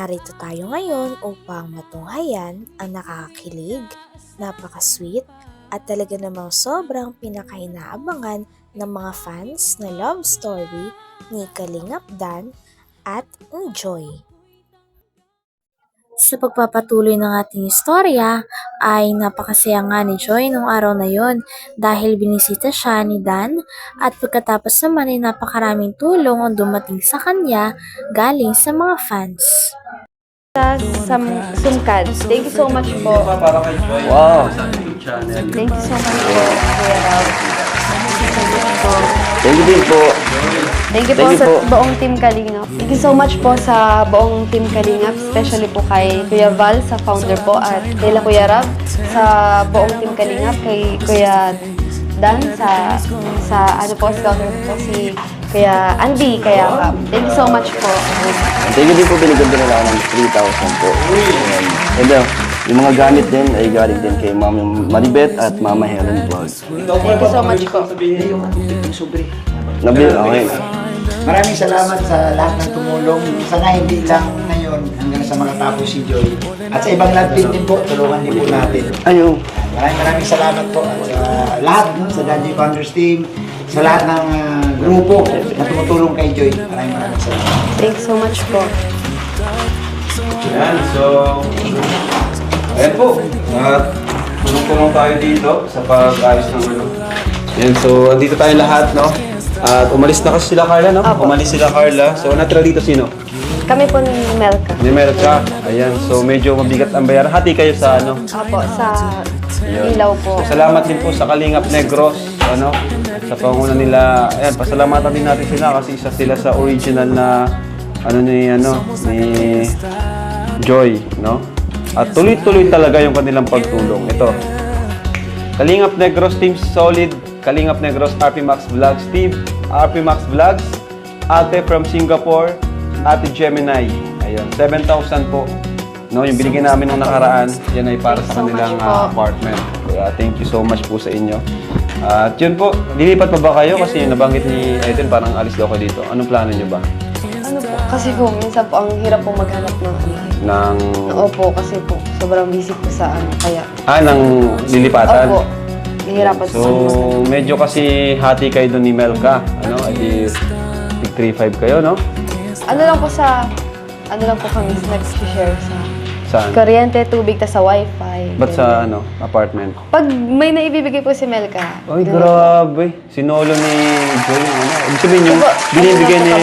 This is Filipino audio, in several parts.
Narito tayo ngayon upang matunghayan ang nakakakilig, napaka-sweet at talaga namang sobrang pinakainaabangan ng mga fans na love story ni Kalingap Dan at ni Joy. Sa pagpapatuloy ng ating istorya ay napakasaya nga ni Joy nung araw na yon dahil binisita siya ni Dan at pagkatapos naman ay napakaraming tulong ang dumating sa kanya galing sa mga fans. Sa Sumkad. Thank you so much po. Wow! Thank you so much po, Kuya Ralph. Thank you din po. Thank you po sa buong Team Kalingap. Thank you so much po sa buong Team Kalingap, especially po kay Kuya Val, sa founder po, at kay Kuya Rab, sa buong Team Kalingap, kay Kuya Dan, sa ano po, scouter po, si Kuya Andy, kaya thank you so much po. Thank you din po, binigyan din nila ako ng 3,000 po. And yung mga gamit din ay galing din kay Mama Maribet at Mama Helen Vlog. Thank you so much po. Okay. Maraming salamat sa lahat ng tumulong. Sana hindi lang ngayon hanggang sa makatapos si Joy. At sa ibang lab team din po, tulungan din po natin. Ayun. Maraming salamat po at sa lahat, sa Danji Founders Team, sa lahat ng grupo na tumutulong kay Joy. Maraming salamat. Thank you so much po. Yan, so, ayan po, tulong-tulong tayo dito sa pag-ayos ng ano. Yan, so, andito tayo lahat, no? At umalis na kasi sila Carla, no? Apo. Umalis sila Carla. So, natira dito sino? Kami po ni Melka. Ni Melka. Ayan, so medyo mabigat ang bayaran. Hati kayo sa ano? Apo, sa ilaw po. So, salamat din po sa Kalingap Negros, ano? Sa panguna nila. Ayan, pasalamatan din natin sila kasi isa sila sa original na ni Joy, no? At tuloy-tuloy talaga yung kanilang pagtulong. Ito. Kalingap Negros Team Solid, Kalingap Negros RP Max Vlogs, Steve RP Max Vlogs, Ate from Singapore, Ate Gemini. Ayun, 7,000 po. No, yung binigyan namin nung nakaraan, yan ay para sa kanilang apartment. Kaya thank you so much po sa inyo. At yun po, lilipat pa ba kayo? Kasi yung nabanggit ni Eden, parang alis daw kayo dito. Anong plano nyo ba? Ano po, kasi po, minsan po ang hirap po maghanap ng Nang... Opo, kasi po, sobrang busy po sa kaya. Nang lilipatan? Opo, nahihirapan So, medyo kasi hati kayo doon ni Melka. Ano, edi 3-5 kayo, no? ano lang po kami nag-share sa Saan? kuryente, tubig, tas sa wifi. Ba't sa ano, apartment? Pag may naibibigay po si Melka. Ay, grabe. Sinolo ni Joy yung ano. Ibig sabihin yung binibigay ni,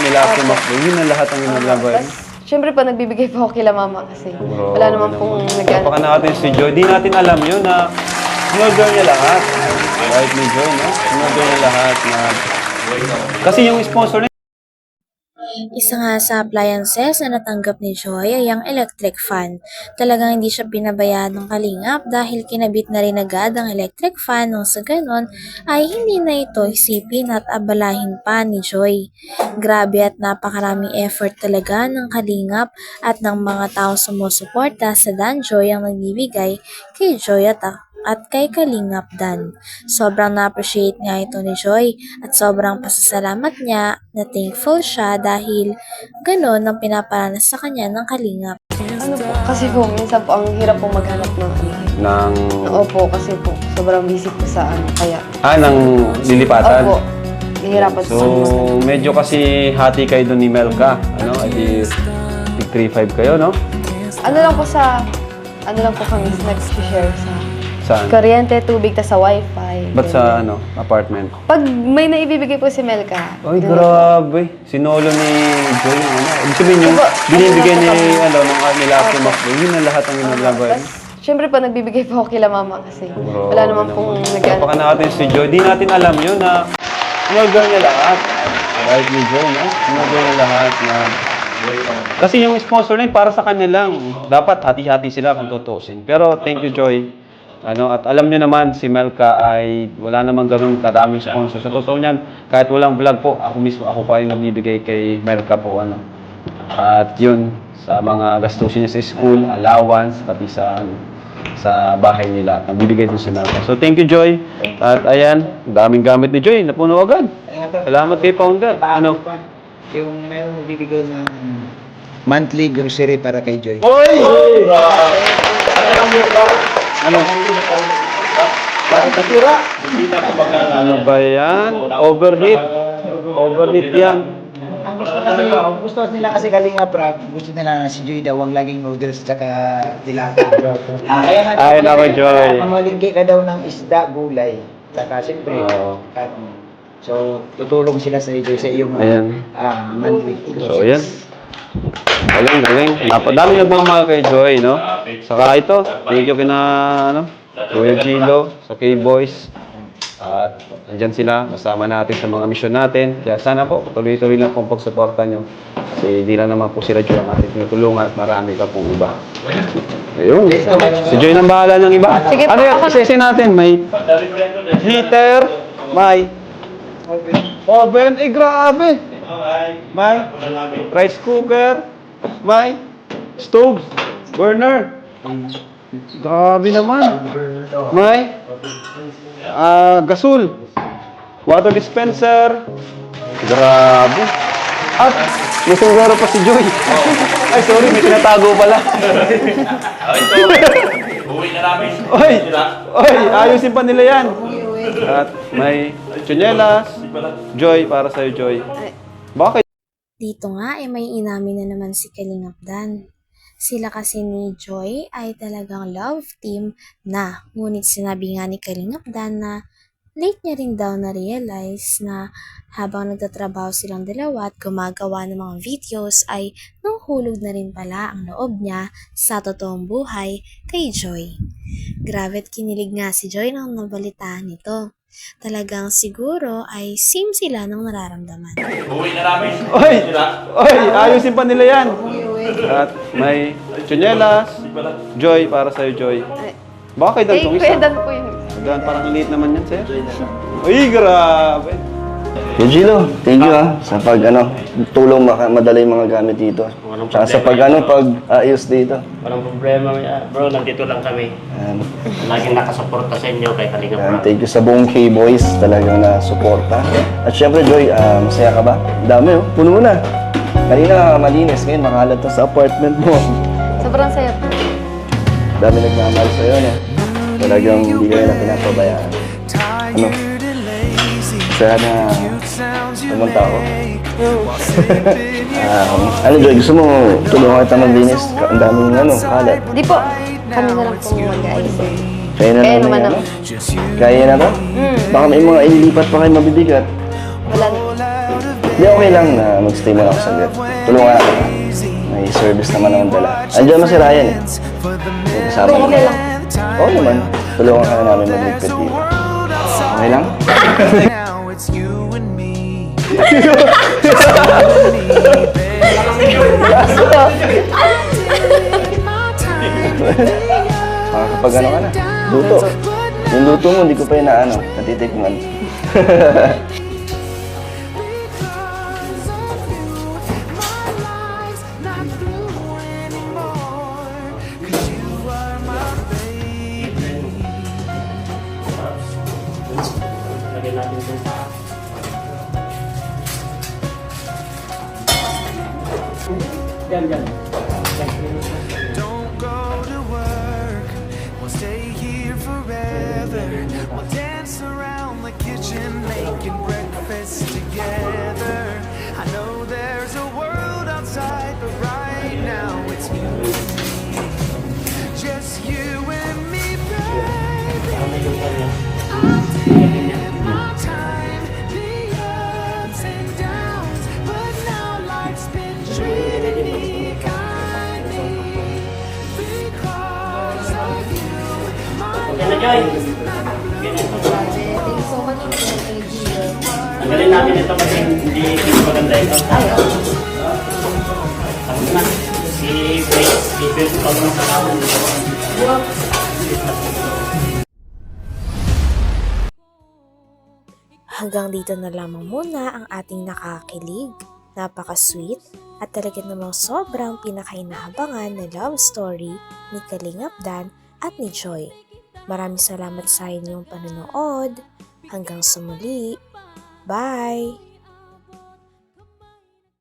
nila Ate Mac, yun na lahat ang ginagawa. Tas, syempre po, nagbibigay po ako kila mama kasi wala naman pong Baka natin si Joy. Di natin alam yun na sinolder niya lahat. Right ni Joy, no? Sinolder niya lahat na... Kasi yung sponsor niya, Isa nga sa appliances na natanggap ni Joy ay ang electric fan. Talagang hindi siya pinabayaan ng Kalingap dahil kinabit na rin agad ang electric fan nung sa ganon ay hindi na ito isipin at abalahin pa ni Joy. Grabe at napakaraming effort talaga ng Kalingap at ng mga taong sumusuporta sa Dan Joy ang nagbibigay kay Joy at kay Kalingap Dan. Sobrang na-appreciate nga ito ni Joy at sobrang pasasalamat niya na thankful siya dahil ganon ang pinaparanas sa kanya ng Kalingap. Ano po, kasi po, minsan po ang hirap po maghanap ng ng... Opo, kasi po, sobrang busy po sa kaya. ng lilipatan? Opo, nahihirapan po. So, medyo kasi hati kayo doon ni Melka. Ano, edi 3-5 kayo, no? Ano lang po kami nag-share sa Saan? kuryente, tubig, tas sa wifi. Ba't sa ano, apartment? Pag may naibibigay po si Melka. Ay, grabe. Sinolo ni Joy yung ano. Ibig sabihin yung binibigay ni, nila Ate Mac, yun na lahat ang ginagawa. Tas, syempre po, nagbibigay po ako kila mama kasi wala naman pong Baka natin si Joy. Di natin alam yun na sinolder niya lahat. Right ni Joy, no? Sinolder niya lahat na... Kasi yung sponsor na yun, para sa kanya lang. Dapat hati-hati sila kung tutusin. Pero thank you, Joy. At alam niyo naman, si Melka ay wala namang ganun kadaming sponsor. Sa totoo niyan, kahit walang vlog po, ako pa yung nagbibigay kay Melka po, At yun, sa mga gastusin niya sa school, allowance, pati sa bahay nila. Nagbibigay din si Melka. So, thank you, Joy. At ayan, daming gamit ni Joy. Napuno agad. Salamat kay Founder. Yung may bibigay na monthly grocery para kay Joy. Hoy! Ano? Ano ba yan? Overheat. Overheat yan. Ang gusto nila kasi Kalinga Prab, gusto nila na si Joy daw ang laging noodles tsaka tilapia. Kaya nga, Ay, nako, Joy. Mamalingki ka daw ng isda, gulay, tsaka siyempre, Oo. karne. So, tutulong sila sa iyo sa iyong Ayan. monthly. So, yan. Galing, galing. Napadami nagmamahal kay Joy, no? Saka ito, thank you kina, ano, Kuya Gilo, sa K-Boys. At andyan sila, kasama natin sa mga misyon natin. Kaya sana po, tuloy-tuloy lang pong pagsuporta nyo. Kasi hindi lang naman po sila Joy ang ating tinutulungan at marami pa pong iba. Ayun. Si Joy nang bahala ng iba. Sige po, Ano yung ako na. sesi natin? May heater, may oven. Eh, grabe. May rice cooker, may stove, burner. Grabe naman. May gasol, water dispenser. Grabe. At may sombrero pa si Joy. Ay, sorry, may tinatago pala. Oy, oy, ayusin pa nila yan. At may tsinelas. Joy, para sa'yo, Joy. Bakit? Dito nga ay may inamin na naman si Kalingap Dan. Sila kasi ni Joy ay talagang love team na. Ngunit sinabi nga ni Kalingap Dan na late niya rin daw na-realize na habang nagtatrabaho silang dalawa at gumagawa ng mga videos ay nahulog na rin pala ang loob niya sa totoong buhay kay Joy. Grabe at kinilig nga si Joy nang nabalitaan nito. Talagang siguro ay same sila ng nararamdaman. Oy, oy, ayusin pa nila yan. At may tsinelas. Joy, para sa'yo, Joy. Bakit Eh, itong Kuya isa? Dan po yun. Dan, parang liit naman yan, sir. Uy, grabe. Kuya Gilo, thank you sa pag tulong madala yung mga gamit dito. Tsaka sa pag ayos dito. Walang problema, bro. Nandito lang kami. Ayan. Laging nakasuporta sa inyo kay Kalinga Ayan, Prab. thank you sa buong K-Boys, talagang na-suporta. At syempre, Joy, masaya ka ba? Dami, puno na. Kanina malinis, ngayon makalat na sa apartment mo. Sobrang saya po. Dami nagmamahal sa'yo, no? Talagang hindi kayo na pinapabayaan. Ano? Sana pumunta ako. Ano, Joy, gusto mo tulungan kita maglinis? Ang daming kalat. Di po. Kami na lang po mag-ayos. Kaya na Kaya lang naman yan, ako. Kaya na to? Baka may mga ililipat pa kayo mabibigat. Wala na. Hindi, okay lang na mag-stay muna ako saglit. Tulungan ako. May service naman akong dala. Andiyan mo si Ryan eh. May kasama Okay niya. lang. Oo naman. Tulungan ka na namin magligpit dito. Okay lang? Now it's you and me. Makakapag ka na. Luto. Yung luto mo, hindi ko pa yun natitikman. Lagyan natin ito. Don't go to work. We'll stay here forever. We'll dance around the kitchen, making breakfast together. I know there's a world outside, but right now it's you and me. Just you and me, baby. I did my time, the ups and downs, but now life's been treating me kindly because of you. My Yan na, Joy. Tanggalin natin ito kasi hindi maganda ito. Tama na. Si Grace, i-build pa mo sa kawan. Hanggang dito na lamang muna ang ating nakakilig, napaka-sweet at talaga namang sobrang pinakainaabangan na love story ni Kalingap Dan at ni Joy. Maraming salamat sa inyong panonood. Hanggang sa muli. Bye!